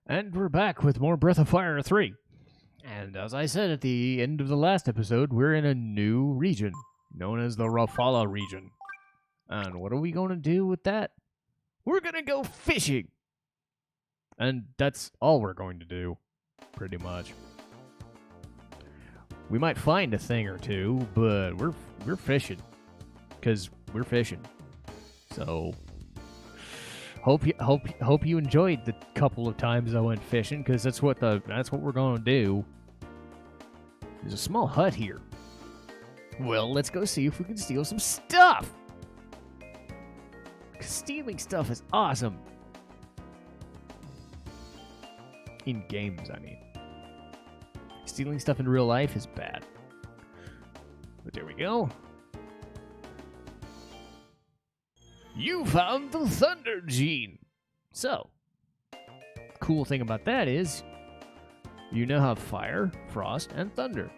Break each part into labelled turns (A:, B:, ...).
A: And we're back with more Breath of Fire 3. And as I said at the end of the last episode, we're in a new region, known as the Rhapala region. And what are we going to do with that? We're going to go fishing! And that's all we're going to do, pretty much. We might find a thing or two, but we're fishing. Because we're fishing. So... Hope you enjoyed the couple of times I went fishing, because that's what we're going to do. There's a small hut here. Well, let's go see if we can steal some stuff. 'Cause stealing stuff is awesome. In games, I mean. Stealing stuff in real life is bad. But there we go. You found the Thunder Gene! So, cool thing about that is, you now have fire, frost, and thunder.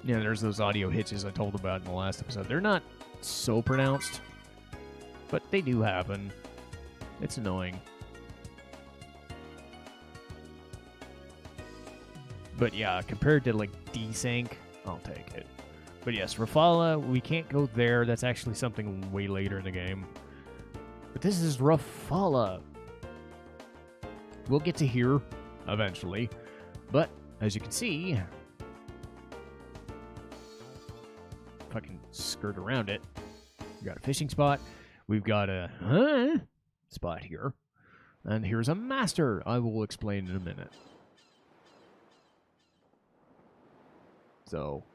A: Yeah, there's those audio hitches I told about in the last episode. They're not so pronounced, but they do happen. It's annoying. But yeah, compared to like desync, I'll take it. But yes, Rhapala, we can't go there. That's actually something way later in the game. But this is Rhapala. We'll get to here eventually. But, as you can see, if I can skirt around it, we've got a fishing spot. We've got a spot here. And here's a master. I will explain in a minute. So...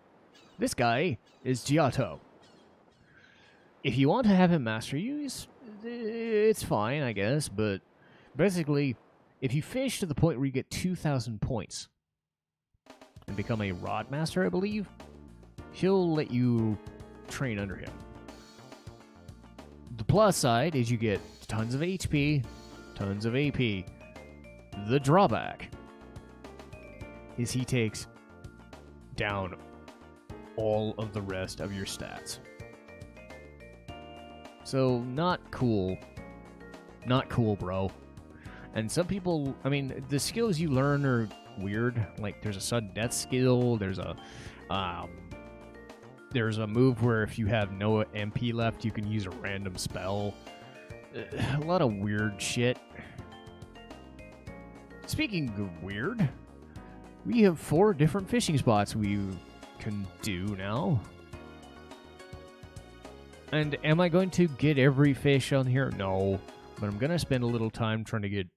A: this guy is Giotto. If you want to have him master you, it's fine, I guess, but basically, if you fish to the point where you get 2,000 points and become a rod master, I believe, he'll let you train under him. The plus side is you get tons of HP, tons of AP. The drawback is he takes down all of the rest of your stats. So, not cool. Not cool, bro. And some people, I mean, the skills you learn are weird. Like, there's a sudden death skill, there's a move where if you have no MP left, you can use a random spell. A lot of weird shit. Speaking of weird, we have 4 different fishing spots we can do now. And am I going to get every fish on here? No. But I'm going to spend a little time trying to get,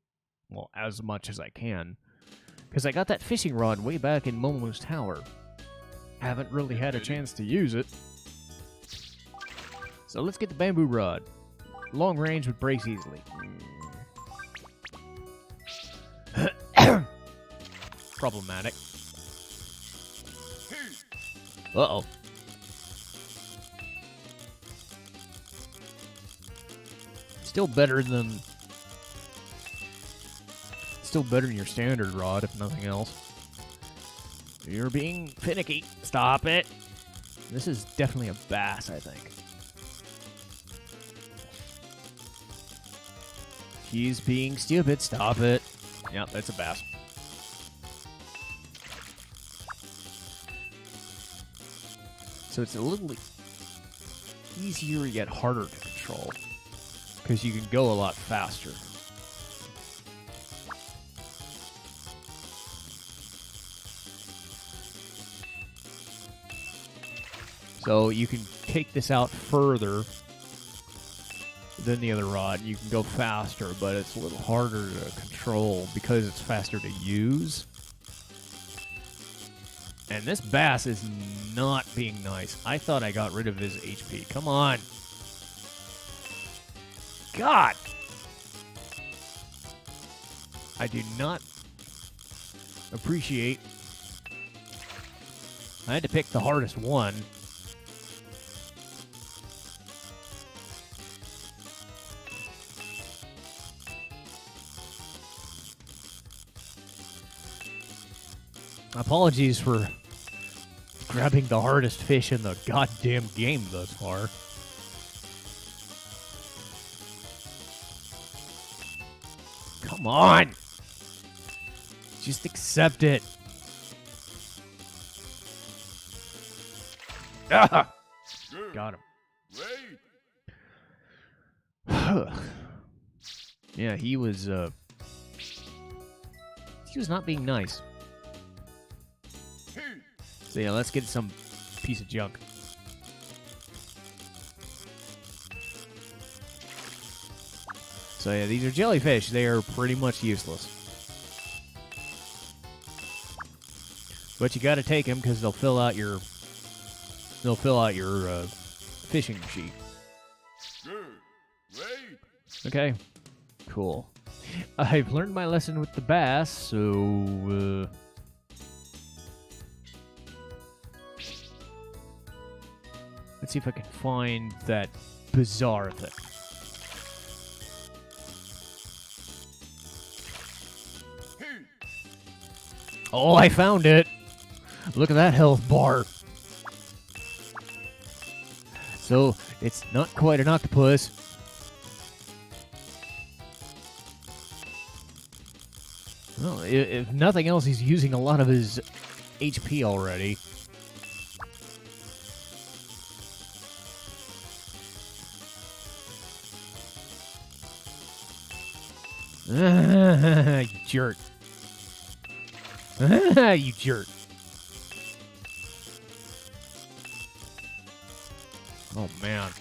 A: well, as much as I can. Because I got that fishing rod way back in Momo's Tower. Haven't really had a chance to use it. So let's get the bamboo rod. Long range, but breaks easily. Problematic. Uh-oh. Still better than your standard rod, if nothing else. You're being finicky. Stop it. This is definitely a bass, I think. He's being stupid. Stop it. Yep, that's a bass. So it's a little easier yet harder to control, because you can go a lot faster. So you can take this out further than the other rod. You can go faster, but it's a little harder to control because it's faster to use. And this bass is not being nice. I thought I got rid of his HP. Come on. God! I do not appreciate... I had to pick the hardest one. Apologies for grabbing the hardest fish in the goddamn game thus far. Come on! Just accept it. Ah! Got him. Yeah, he was not being nice. So yeah, let's get some piece of junk. So yeah, these are jellyfish. They are pretty much useless. But you got to take them because they'll fill out your fishing sheet. Okay, cool. I've learned my lesson with the bass, so let's see if I can find that bizarre thing. Oh, I found it! Look at that health bar. So, it's not quite an octopus. Well, if nothing else, he's using a lot of his HP already. You jerk. You jerk. Oh, man.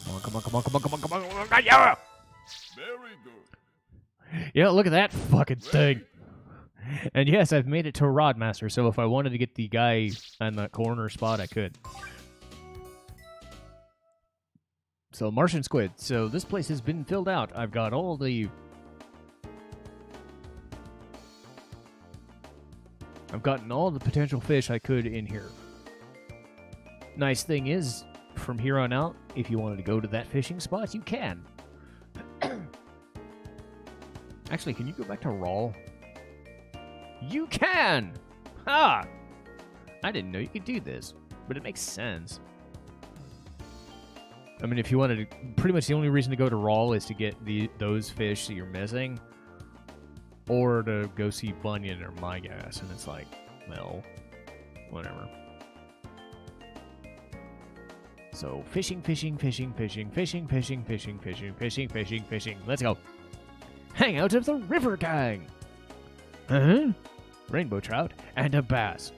A: Come on, come on, come on, come on, come on, come on, come on, yeah! Very good. Yeah, look at that fucking thing. And yes, I've made it to Rodmaster, so if I wanted to get the guy on that corner spot, I could. So, Martian squid. So, this place has been filled out. I've got all the... I've gotten all the potential fish I could in here. Nice thing is, from here on out, if you wanted to go to that fishing spot, you can. Actually, can you go back to Raw? You can! Ha! I didn't know you could do this, but it makes sense. I mean, if you wanted to... Pretty much the only reason to go to Raw is to get those fish that you're missing, or to go see Bunyan or My Gas, and it's like, well, whatever. So, fishing, fishing, fishing, fishing, fishing, fishing, fishing, fishing, fishing, fishing, fishing. Let's go. Hang out of the river gang! Uh-huh. Rainbow trout and a bass.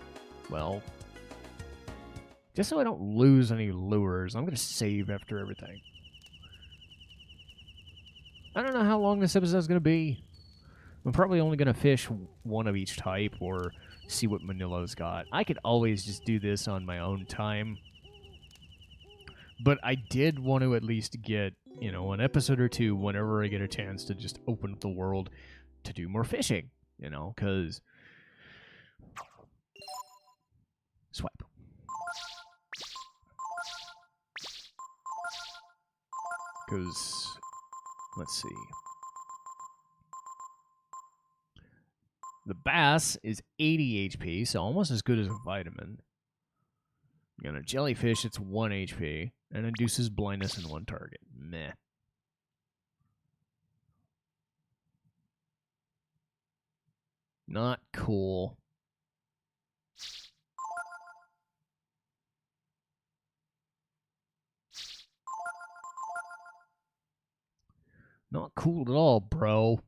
A: Well, just so I don't lose any lures, I'm going to save after everything. I don't know how long this episode is going to be. I'm probably only going to fish one of each type or see what Manilo's got. I could always just do this on my own time. But I did want to at least get, you know, an episode or two whenever I get a chance to just open up the world to do more fishing. You know, because... Swipe. Because... Let's see. The bass is 80 HP, so almost as good as a vitamin. You got a jellyfish, it's 1 HP, and induces blindness in one target. Meh. Not cool. Not cool at all, bro.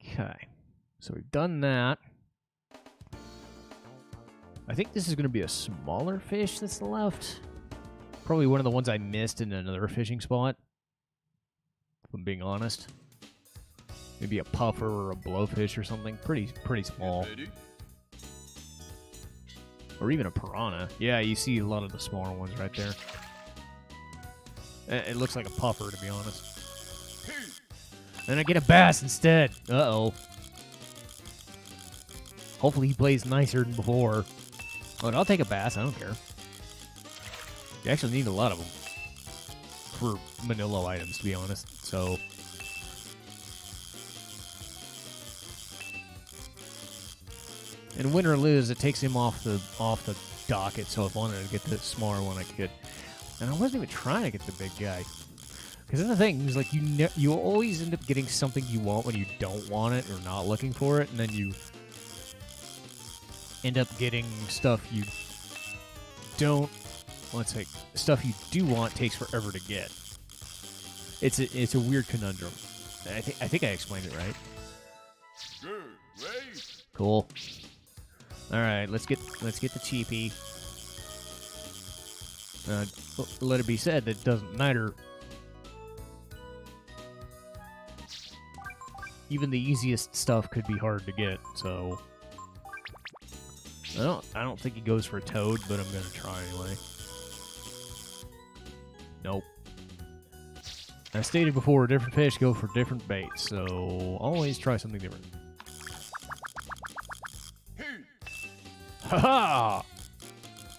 A: Okay. So we've done that. I think this is going to be a smaller fish that's left. Probably one of the ones I missed in another fishing spot, if I'm being honest. Maybe a puffer or a blowfish or something. Pretty small. Or even a piranha. Yeah, you see a lot of the smaller ones right there. It looks like a puffer, to be honest. Then I get a bass instead. Uh-oh. Hopefully he plays nicer than before. But I'll take a bass. I don't care. You actually need a lot of them for Manilo items, to be honest. So... And win or lose, it takes him off the docket. So if I wanted to get the smaller one, I could. And I wasn't even trying to get the big guy. Because that's the thing, is like you always end up getting something you want when you don't want it or not looking for it, and then you end up getting stuff you don't. Let's say stuff you do want takes forever to get. It's a weird conundrum. I think I explained it right. Cool. All right, let's get the cheapie. Let it be said that it doesn't matter. Even the easiest stuff could be hard to get, so I don't think he goes for a toad, but I'm gonna try anyway. Nope. As stated before, different fish go for different baits, so always try something different. Haha!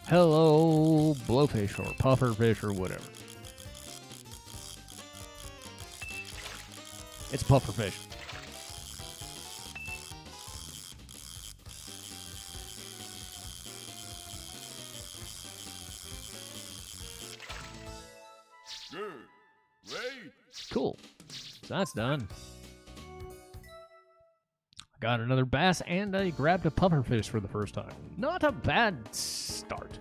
A: Hello, blowfish or pufferfish or whatever. It's pufferfish. Cool. So that's done. I got another bass, and I grabbed a pufferfish for the first time. Not a bad start.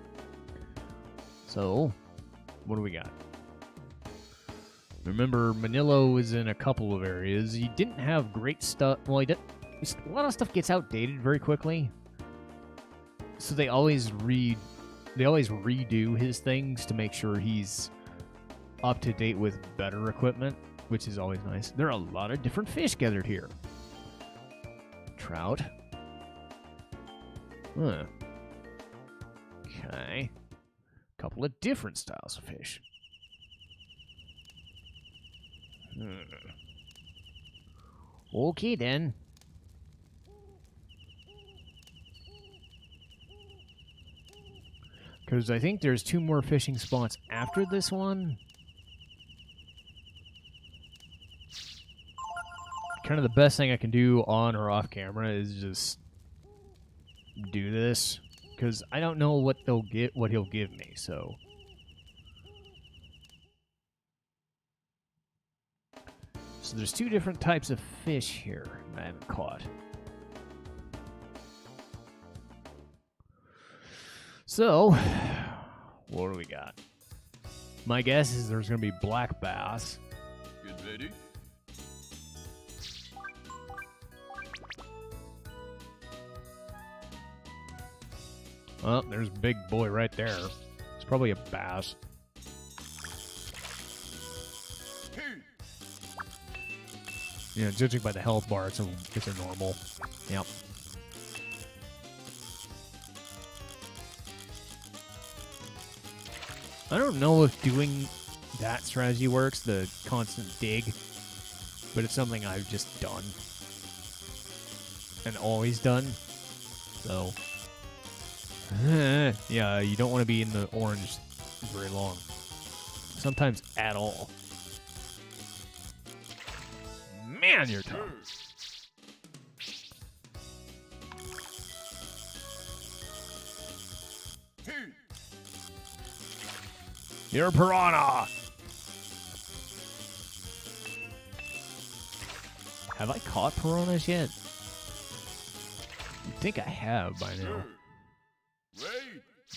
A: So, what do we got? Remember, Manilo is in a couple of areas. He didn't have great stuff. Well, a lot of stuff gets outdated very quickly. So they always redo his things to make sure he's up to date with better equipment, which is always nice. There are a lot of different fish gathered here. Trout. Huh. Okay. Couple of different styles of fish. Okay then. Because I think there's 2 more fishing spots after this one. Kind of the best thing I can do on or off camera is just do this, because I don't know what he'll give me. So there's 2 different types of fish here I haven't caught. So what do we got? My guess is there's going to be black bass.
B: Get ready.
A: Well, there's a big boy right there. It's probably a bass. Yeah, judging by the health bar, it's a normal. Yep. I don't know if doing that strategy works, the constant dig, but it's something I've just done. And always done. So, yeah, you don't want to be in the orange very long. Sometimes at all. Man, you're tough. You're a piranha! Have I caught piranhas yet? You'd think I have by now.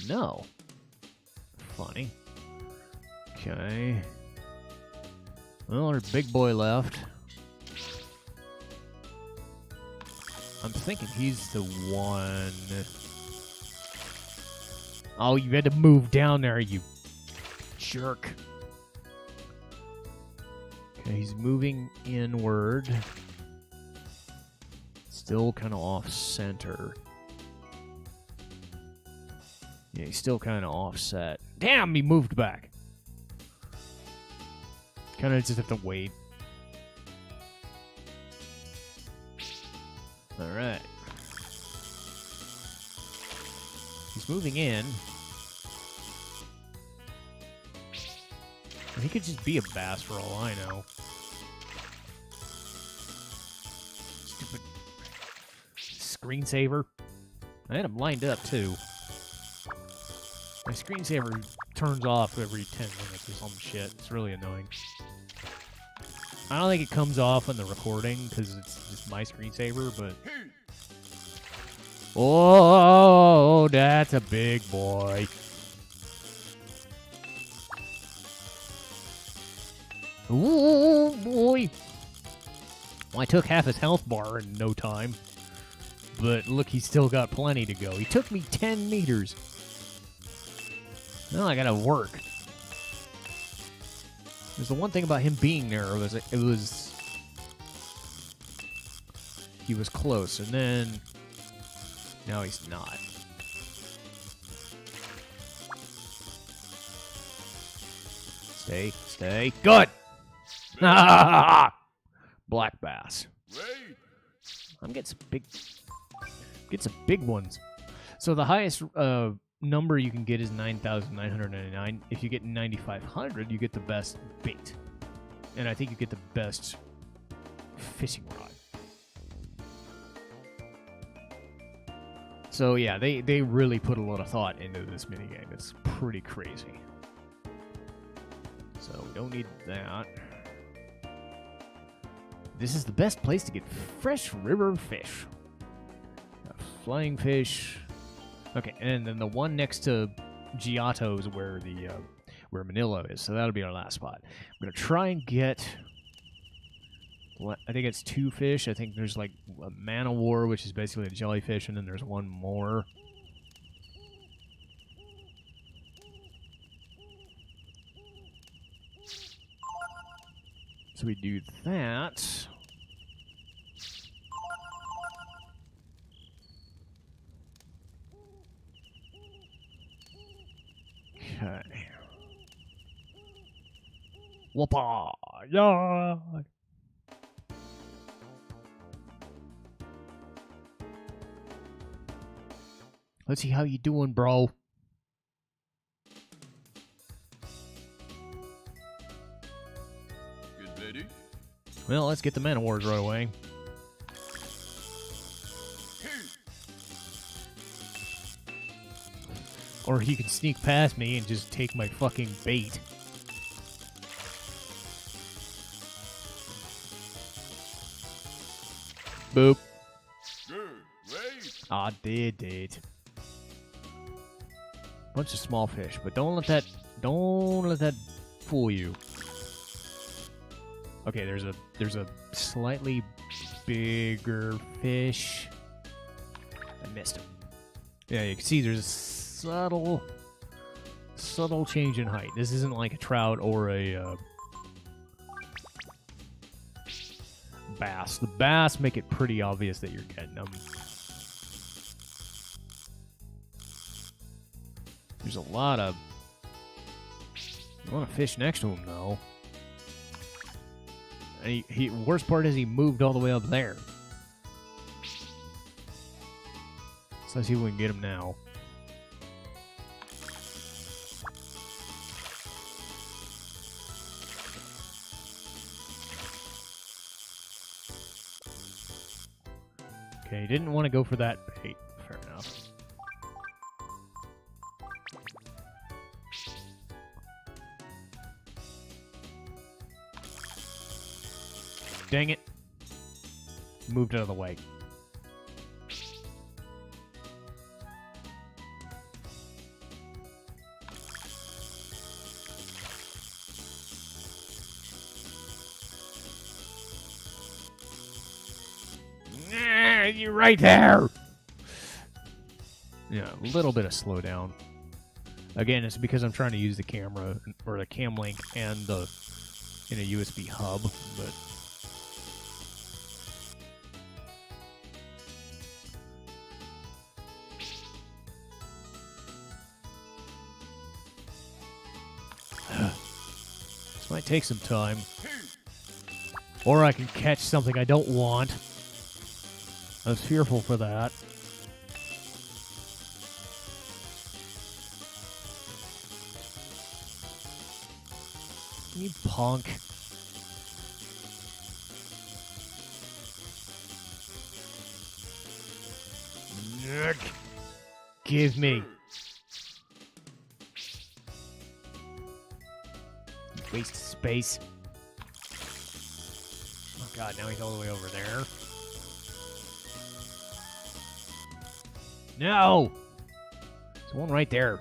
A: No. Funny. Okay. Well, there's a big boy left. I'm thinking he's the one. Oh, you had to move down there, you jerk. Okay, he's moving inward. Still kind of off center. Yeah, he's still kind of offset. Damn, he moved back. Kind of just have to wait. Alright. He's moving in. He could just be a bass for all I know. Stupid screensaver. I had them lined up, too. My screensaver turns off every 10 minutes or some shit. It's really annoying. I don't think it comes off on the recording because it's just my screensaver, but... Oh, that's a big boy. Ooh, boy. Well, I took half his health bar in no time. But look, he's still got plenty to go. He took me 10 meters. Now I gotta work. There's the one thing about him being there was he was close, and then now he's not. Stay. Good! Black bass. I'm getting some big ones. So the highest number you can get is 9,999. If you get 9,500, you get the best bait. And I think you get the best fishing rod. So yeah, they really put a lot of thought into this minigame. It's pretty crazy. So we don't need that. This is the best place to get fresh river fish. Flying fish. Okay, and then the one next to Giotto is where the where Manila is. So that'll be our last spot. I'm gonna try and get. I think it's 2 fish. I think there's like a man-o-war, which is basically a jellyfish, and then there's one more. So we do that. Okay. Whoppa! Yeah! Let's see how you doing, bro.
B: Good, buddy.
A: Well, let's get the man-o-wars right away. Or he can sneak past me and just take my fucking bait. Boop.
B: Good, right.
A: Ah, did. Bunch of small fish, but don't let that fool you. Okay, there's a slightly bigger fish. I missed him. Yeah, you can see there's a subtle change in height. This isn't like a trout or a bass. The bass make it pretty obvious that you're getting them. There's a lot of fish next to him, though. And worst part is he moved all the way up there. So let's see if we can get him now. Okay, didn't want to go for that bait. Fair enough. Dang it. Moved out of the way. You're right there. Yeah, a little bit of slowdown. Again, it's because I'm trying to use the camera or the cam link and the in a USB hub, but this might take some time. Or I can catch something I don't want. I was fearful for that. You punk. Nick. Give me. Waste of space. Oh god, now he's all the way over there. No! There's one right there.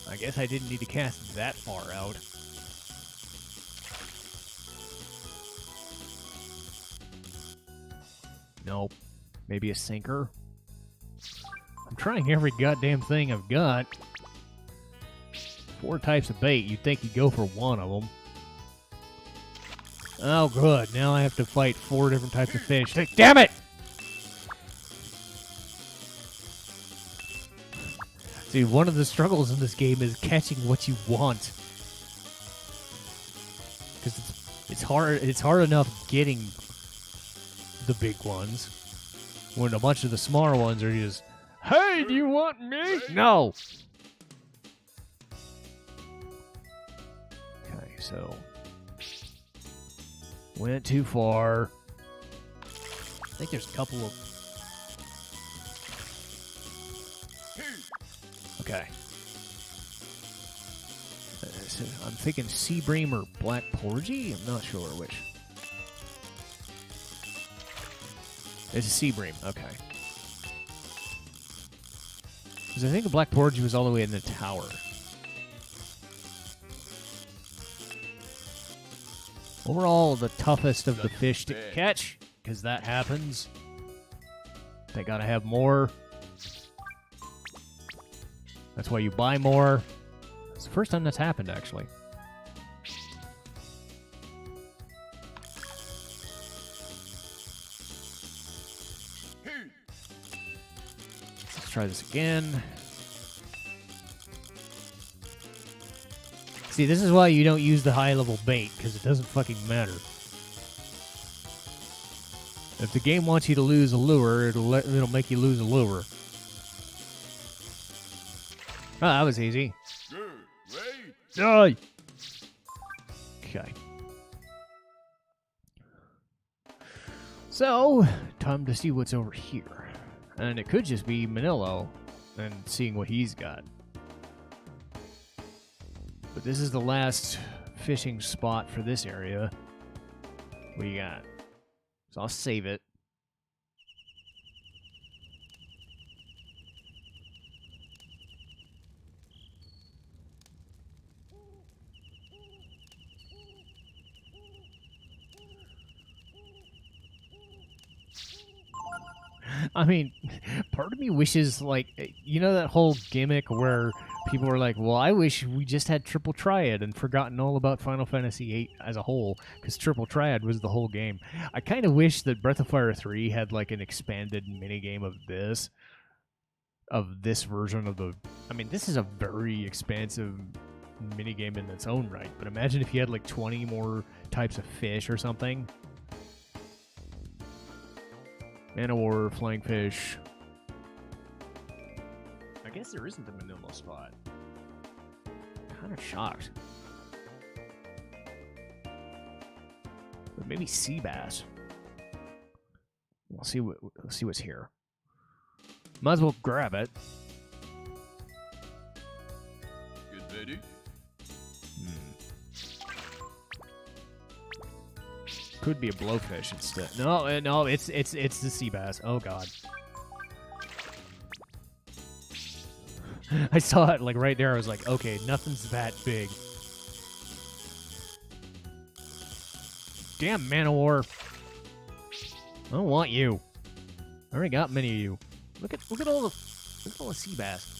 A: I guess I didn't need to cast that far out. Nope. Maybe a sinker? I'm trying every goddamn thing I've got. 4 types of bait. You'd think you'd go for one of them. Oh, good. Now I have to fight 4 different types of fish. Damn it! See, one of the struggles in this game is catching what you want. Because it's hard enough getting the big ones when a bunch of the smaller ones are just, hey, do you want me? No. Okay, so went too far. I think there's a couple of. Okay. So I'm thinking sea bream or black porgy. I'm not sure which. It's a sea bream. Okay. Because I think the black porgy was all the way in the tower. Overall, the toughest of the fish to catch, because that happens. They gotta have more. That's why you buy more. It's the first time that's happened, actually. Let's try this again. See, this is why you don't use the high-level bait, because it doesn't fucking matter. If the game wants you to lose a lure, it'll make you lose a lure. Oh, that was easy. Die! Okay. So, time to see what's over here. And it could just be Manillo and seeing what he's got. But this is the last fishing spot for this area. What do you got? So I'll save it. I mean, part of me wishes, like, you know that whole gimmick where people were like, well, I wish we just had Triple Triad and forgotten all about Final Fantasy VIII as a whole, because Triple Triad was the whole game. I kind of wish that Breath of Fire 3 had, like, an expanded minigame of this version of the... I mean, this is a very expansive minigame in its own right, but imagine if you had, like, 20 more types of fish or something. Man-o-war, flying fish. I guess there isn't a Manila spot. Kind of shocked. But maybe sea bass. We'll see what's here. Might as well grab it.
B: Get ready.
A: Could be a blowfish instead. No, it's the sea bass. Oh god. I saw it like right there. I was like, okay, nothing's that big. Damn man-o-war. I don't want you. I already got many of you. Look at all the sea bass.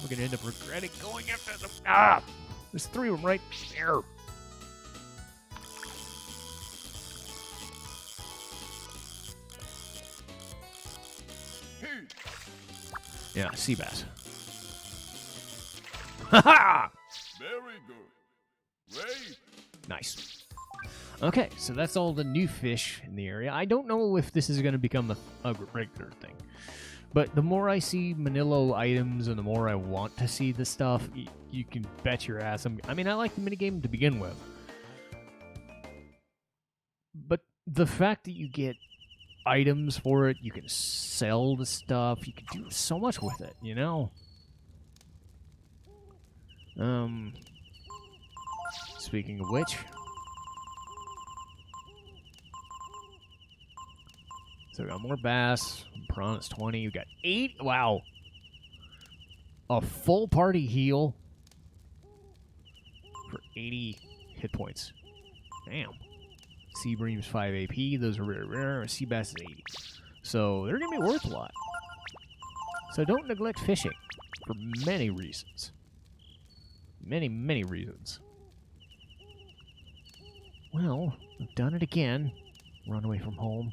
A: I'm gonna end up regretting going after them. Ah! There's 3 of them right there. Yeah, sea bass. Ha-ha!
B: Very good. Great.
A: Nice. Okay, so that's all the new fish in the area. I don't know if this is going to become a regular thing. But the more I see Manilo items and the more I want to see the stuff, you can bet your ass. I mean, I like the minigame to begin with. But the fact that you get items for it, you can sell the stuff, you can do so much with it, you know? Speaking of which... So we got more bass. Prawn is 20. We got 8. Wow. A full party heal for 80 hit points. Damn. Sea Bream's 5 AP. Those are rare. Sea Bass is 80. So they're going to be worth a lot. So don't neglect fishing for many reasons. Many, many reasons. Well, I've done it again. Run away from home.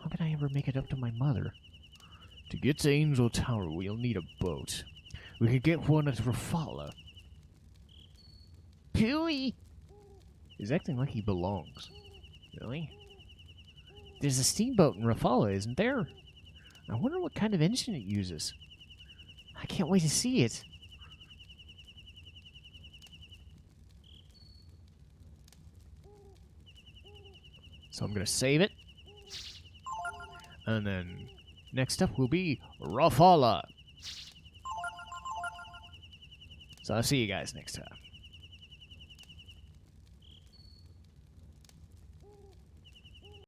A: How can I ever make it up to my mother? To get to Angel Tower, we'll need a boat. We could get one at Rhapala. Pooey! He's acting like he belongs. Really? There's a steamboat in Rhapala, isn't there? I wonder what kind of engine it uses. I can't wait to see it. So I'm going to save it. And then next up will be Rhapala. So I'll see you guys next time.